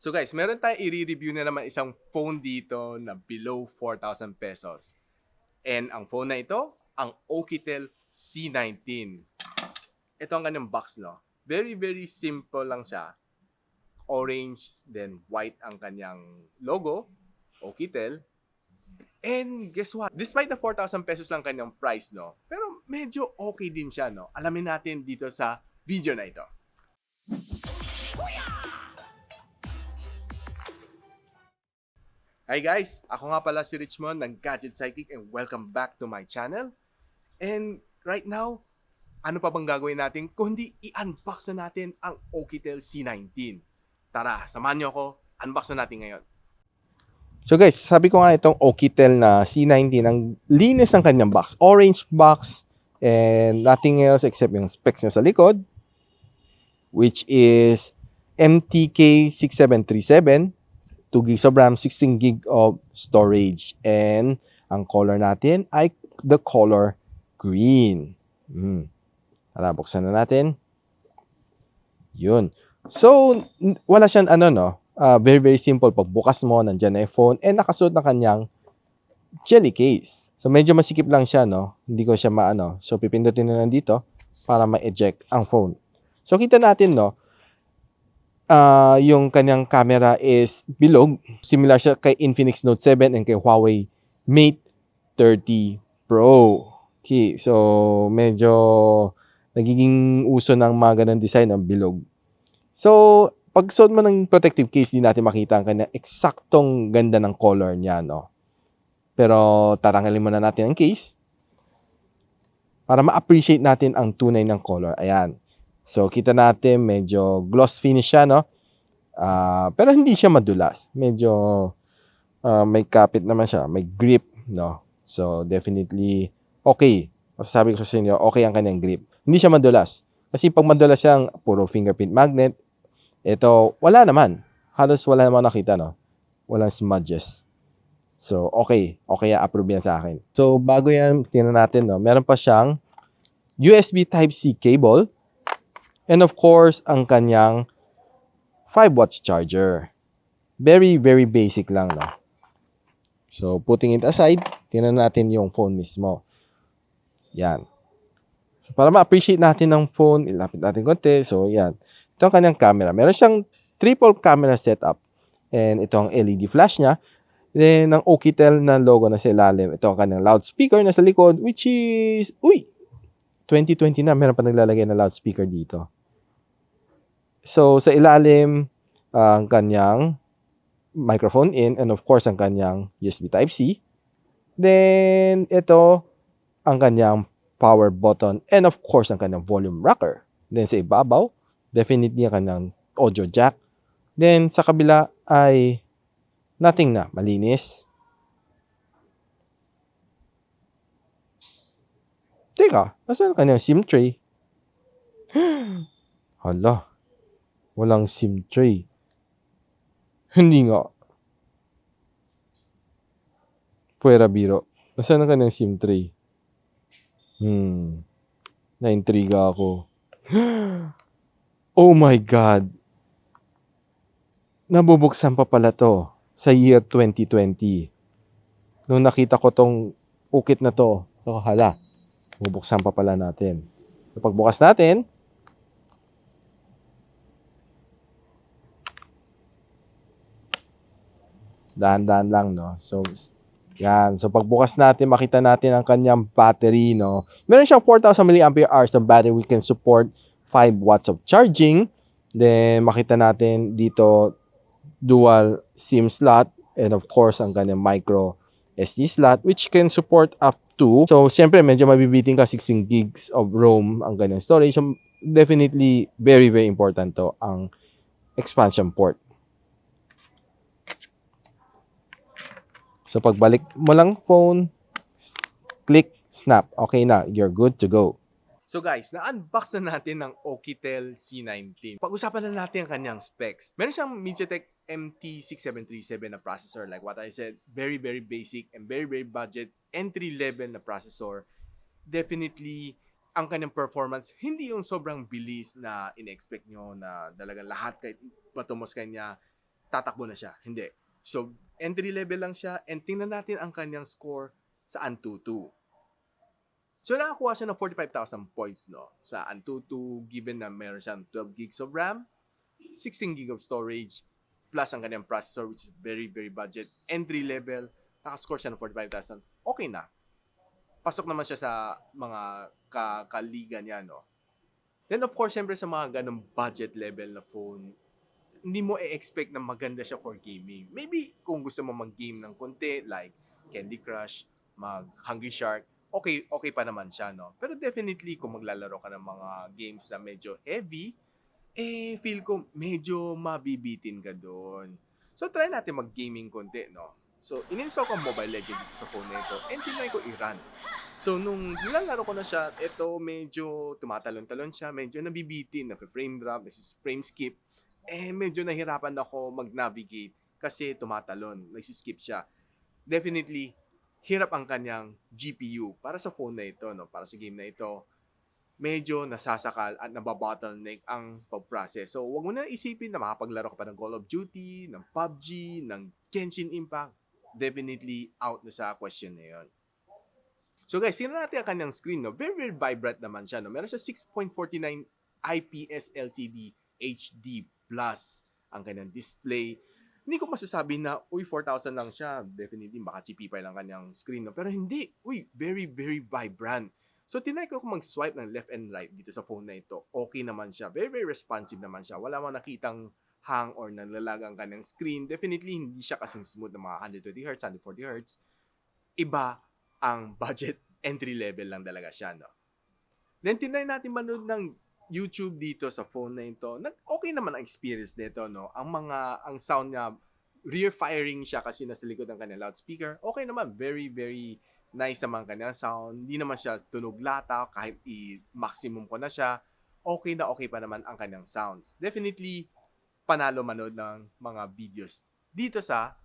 So guys, meron tayong i-review na naman isang phone dito na below 4,000 pesos. And ang phone na ito, ang Oukitel C19. Ito ang kanyang box, no? Very, very simple lang siya. Orange, then white ang kanyang logo, Oukitel. And guess what? Despite the 4,000 pesos lang kanyang price, no? Pero medyo okay din siya, no? Alamin natin dito sa video na ito. Hi guys! Ako nga pala si Richmond ng Gadget Psychic and welcome back to my channel. And right now, ano pa bang gagawin natin kundi i-unbox na natin ang Oukitel C19. Tara, samahan niyo ako, unbox na natin ngayon. So guys, sabi ko nga itong Oukitel na C19, ang linis ng kanyang box. Orange box and nothing else except yung specs niya sa likod, which is MTK6737, 2 gigs of RAM, 16 gig of storage. And ang color natin ay the color green. Tara, buksan na natin. Yun. So, wala siyang very, very simple. Pagbukas mo, nandyan na yung phone and nakasuot na kanyang jelly case. So, medyo masikip lang siya, no? Hindi ko siya maano. So, pipindutin na lang dito para ma-eject ang phone. So, kita natin, no? Yung kanyang camera is bilog. Similar siya kay Infinix Note 7 and kay Huawei Mate 30 Pro. Okay, so medyo nagiging uso ng mga ganang design ng bilog. So, pag suot mo ng protective case, di natin makita ang kanyang eksaktong ganda ng color niya, no? Pero tatanggalin muna natin ang case para ma-appreciate natin ang tunay ng color. Ayan. So, kita natin medyo gloss finish siya, no? Pero hindi siya madulas. Medyo may kapit naman siya. May grip, no? So, definitely okay. Masasabi ko sa inyo, okay ang kanyang grip. Hindi siya madulas. Kasi pag madulas siyang puro fingerprint magnet, ito, wala naman. Halos wala naman nakita, no? Walang smudges. So, okay. Okay, approve yan sa akin. So, bago yan, tingnan natin, no? Meron pa siyang USB Type-C cable. And of course, ang kanyang 5 watts charger. Very, very basic lang, no? So, putting it aside, tingnan natin yung phone mismo. Yan. So, para ma-appreciate natin ng phone, ilapit natin konti. So, yan. Ito ang kanyang camera. Meron siyang triple camera setup. And ito ang LED flash niya. Then, ang Oukitel na logo na sa ilalim. Ito ang kanyang loudspeaker na sa likod, which is, 2020 na, meron pa naglalagay na loudspeaker dito. So, sa ilalim, ang kanyang microphone in and of course, ang kanyang USB Type-C. Then, ito, ang kanyang power button and of course, ang kanyang volume rocker. Then, sa ibabaw, definitely ang kanyang audio jack. Then, sa kabila ay nothing na, malinis. Teka, nasaan ang kanyang SIM tray? Hala, walang SIM tray. Hindi nga. Puwera biro. Nasaan ang kanyang SIM tray? Naintriga ako. Oh my God. Nabubuksan pa pala to sa year 2020. Nung nakita ko tong ukit na to, so hala, bubuksan pa pala natin. So, pagbukas natin, dahan-dahan lang, no? So, yan. So, pagbukas natin, makita natin ang kanyang battery, no? Meron siyang 4,000 mAh na battery. We can support 5 watts of charging. Then, makita natin dito, dual SIM slot. And of course, ang kanyang micro SD slot, which can support up to. So, siyempre, medyo mabibiting ka 16 gigs of ROM ang kanyang storage. So, definitely, very, very important to ang expansion port. So, pagbalik mo lang phone, click, snap. Okay na, you're good to go. So guys, na-unbox na natin ng Oukitel C19. Pag-usapan na natin ang kanyang specs. Meron siyang MediaTek MT6737 na processor. Like what I said, very, very basic and very, very budget, entry-level na processor. Definitely, ang kanyang performance, hindi yung sobrang bilis na in-expect nyo na talagang lahat kahit bato mo sa kanya tatakbo na siya. Hindi. So, entry level lang siya and tingnan natin ang kanyang score sa Antutu. So, nakakuha siya ng 45,000 points, no? Sa Antutu, given na meron siyang 12 gigs of RAM, 16 gig of storage, plus ang kanyang processor, which is very, very budget. Entry level, nakascore siya ng 45,000. Okay na. Pasok naman siya sa mga kaliga niya, no? Then, of course, syempre sa mga ganong budget level na phone, hindi mo i-expect na maganda siya for gaming. Maybe kung gusto mo mag-game ng konti, like Candy Crush, mag-Hungry Shark, okay pa naman siya, no? Pero definitely, kung maglalaro ka ng mga games na medyo heavy, feel ko medyo mabibitin ka doon. So, try natin mag-gaming konti, no? So, in-install ko ang Mobile Legends dito sa phone na ito and tinry ko i-run. So, nung nilalaro ko na siya, ito medyo tumatalon-talon siya, medyo nabibitin, na-frame drop, frame skip, medyo nahirapan ako mag-navigate kasi tumatalon, nagsiskip siya. Definitely, hirap ang kanyang GPU para sa phone na ito, no? Para sa game na ito, medyo nasasakal at nababottleneck ang pag-process. So, wag mo na isipin na makapaglaro ka pa ng Call of Duty, ng PUBG, ng Genshin Impact. Definitely out na sa question na yun. So guys, sino natin ang kanyang screen, no? Very, very vibrant naman siya, no? Meron siya 6.49 IPS LCD HD Plus ang kanyang display. Hindi ko masasabi na, 4,000 lang siya. Definitely, baka cheapy lang kanyang screen, no? Pero hindi. Very, very vibrant. So, tinry ko kung mag-swipe ng left and right dito sa phone na ito. Okay naman siya. Very, very responsive naman siya. Wala mang nakitang hang or nalalag ang kanyang screen. Definitely, hindi siya kasing smooth ng mga 120Hz, 140Hz. Iba ang budget, entry level lang talaga siya, no? Then, tinry natin manood ng YouTube dito sa phone na ito. Okay naman ang experience nito, no? Ang sound niya, rear firing siya kasi nasa likod ng kanyang loudspeaker. Okay naman, very, very nice naman kanyang sound. Hindi naman siya tunog lata kahit i-maximum ko na siya. Okay na okay pa naman ang kanyang sounds. Definitely, panalo manood ng mga videos dito sa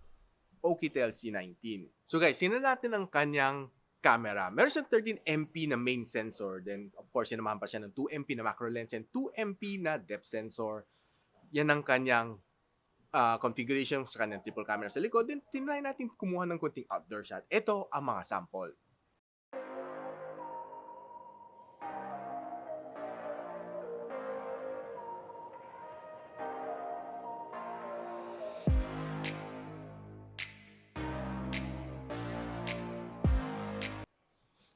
Oukitel C19. So guys, sinan natin ang kanyang camera. Meron siyang 13MP na main sensor. Then, of course, sinamahan pa siya ng 2MP na macro lens and 2MP na depth sensor. Yan ang kanyang configuration sa kanyang triple camera sa likod. Then, tinry natin kumuha ng konting outdoor shot. Ito ang mga sample.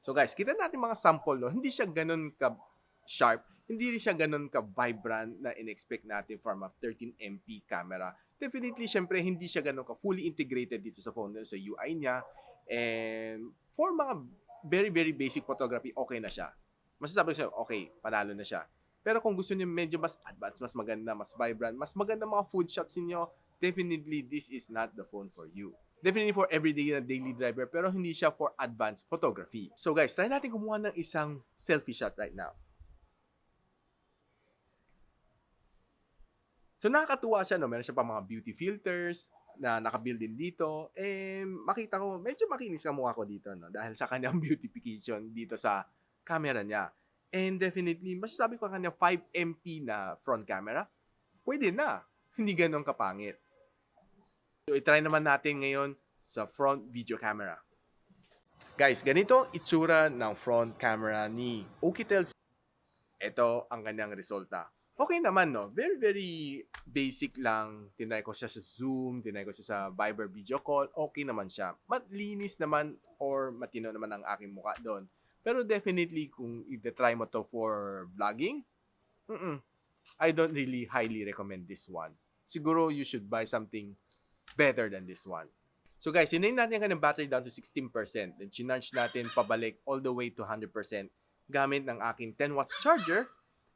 So guys, kita natin mga sample, no? Hindi siya ganun ka-sharp, hindi rin siya ganun ka-vibrant na in-expect natin from a 13MP camera. Definitely, syempre, hindi siya ganun ka-fully integrated dito sa phone, sa UI niya. And for mga very, very basic photography, okay na siya. Masasabi ko siya, okay, panalo na siya. Pero kung gusto niyo medyo mas advanced, mas maganda, mas vibrant, mas maganda mga food shots niyo, definitely this is not the phone for you. Definitely for everyday na daily driver, pero hindi siya for advanced photography. So guys, try natin kumuha ng isang selfie shot right now. So nakakatuwa siya, no? Meron siya pa mga beauty filters na nakabuild din dito. Makita ko, medyo makinis ka mukha ko dito, no? Dahil sa kanyang beautification dito sa camera niya. And definitely, masasabi ko kanya 5MP na front camera. Pwede na. Hindi ganun kapangit. So, itry naman natin ngayon sa front video camera. Guys, ganito ang itsura ng front camera ni Oukitel. Ito ang kanyang resulta. Okay naman, no? Very, very basic lang. Tinry ko siya sa Zoom, tinry ko siya sa Viber video call. Okay naman siya. Matlinis naman or matino naman ang aking mukha doon. Pero definitely, kung i-try mo to for vlogging, I don't really highly recommend this one. Siguro you should buy something better than this one. So guys, sinayin natin ang kanyang battery down to 16%. Then chinarge natin pabalik all the way to 100% gamit ng aking 10 watts charger.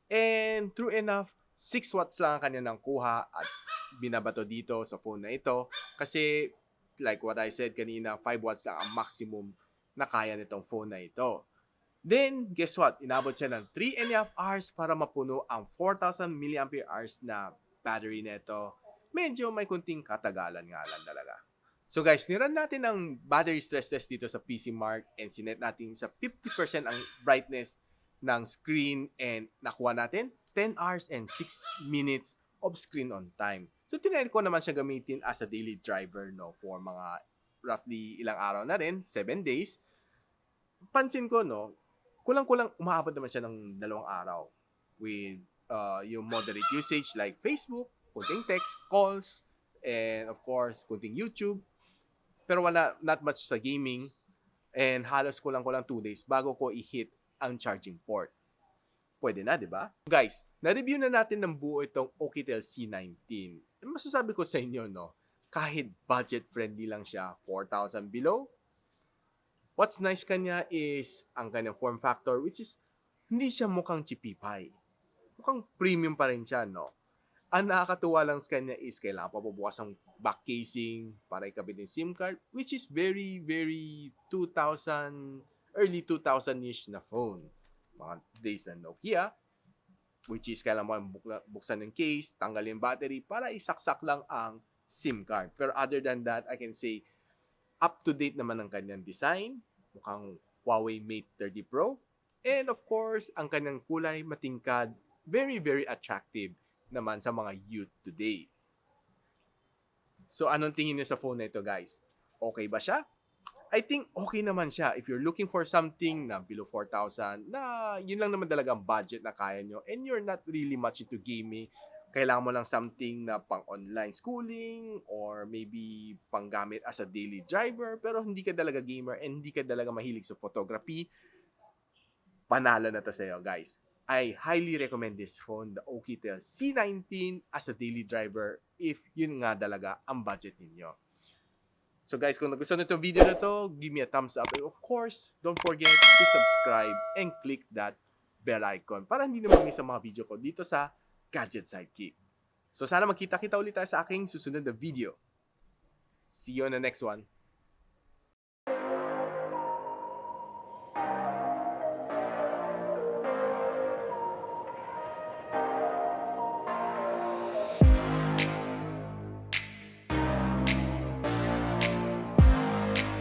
And true enough, 6 watts lang ang kanya nang kuha at binabato dito sa phone na ito. Kasi like what I said kanina, 5 watts lang ang maximum na kaya nitong phone na ito. Then, guess what? Inabot siya ng 3.5 hours para mapuno ang 4,000 mAh na battery nito. Medyo may kunting katagalan nga lang talaga. So guys, niran natin ang battery stress test dito sa PCMark and sinet natin sa 50% ang brightness ng screen and nakuha natin 10 hours and 6 minutes of screen on time. So, tinry ko naman siya gamitin as a daily driver, no, for mga roughly ilang araw na rin, 7 days. Pansin ko, no, kulang-kulang umaabot naman siya ng 2 araw with yung moderate usage like Facebook, kunting text, calls, and of course, kunting YouTube. Pero wala, not much sa gaming. And halos kulang-kulang 2 days bago ko i-hit ang charging port. Pwede na, di ba? Guys, na-review na natin ng buo itong Oukitel C19. Masasabi ko sa inyo, no, kahit budget-friendly lang siya, 4,000 below, what's nice kanya is ang kanyang form factor, which is hindi siya mukhang chipipay. Mukhang premium pa rin siya, no? Ang nakakatuwa lang sa kanya is kailangan pa bubukas ang back casing para ikabit yung SIM card, which is very, very 2000, early 2000-ish na phone. Mga days na Nokia, which is kailangan mo buksan yung case, tanggalin yung battery para isaksak lang ang SIM card. Pero other than that, I can say up-to-date naman ang kanyang design. Mukhang Huawei Mate 30 Pro. And of course, ang kanyang kulay matingkad, very, very attractive naman sa mga youth today. So, anong tingin niyo sa phone na ito, guys? Okay ba siya? I think okay naman siya. If you're looking for something na below 4,000, na yun lang naman talaga ang budget na kaya nyo, and you're not really much into gaming, kailangan mo lang something na pang online schooling, or maybe pang gamit as a daily driver, pero hindi ka talaga gamer, and hindi ka talaga mahilig sa photography, panalo na to sa'yo, guys. I highly recommend this phone, the Oukitel C19 as a daily driver if yun nga talaga ang budget ninyo. So guys, kung nagustuhan nyo itong video na to, give me a thumbs up. And of course, don't forget to subscribe and click that bell icon para hindi naman miss ang mga video ko dito sa Gadget Sidekick. So sana magkita-kita ulit tayo sa aking susunod na video. See you on the next one.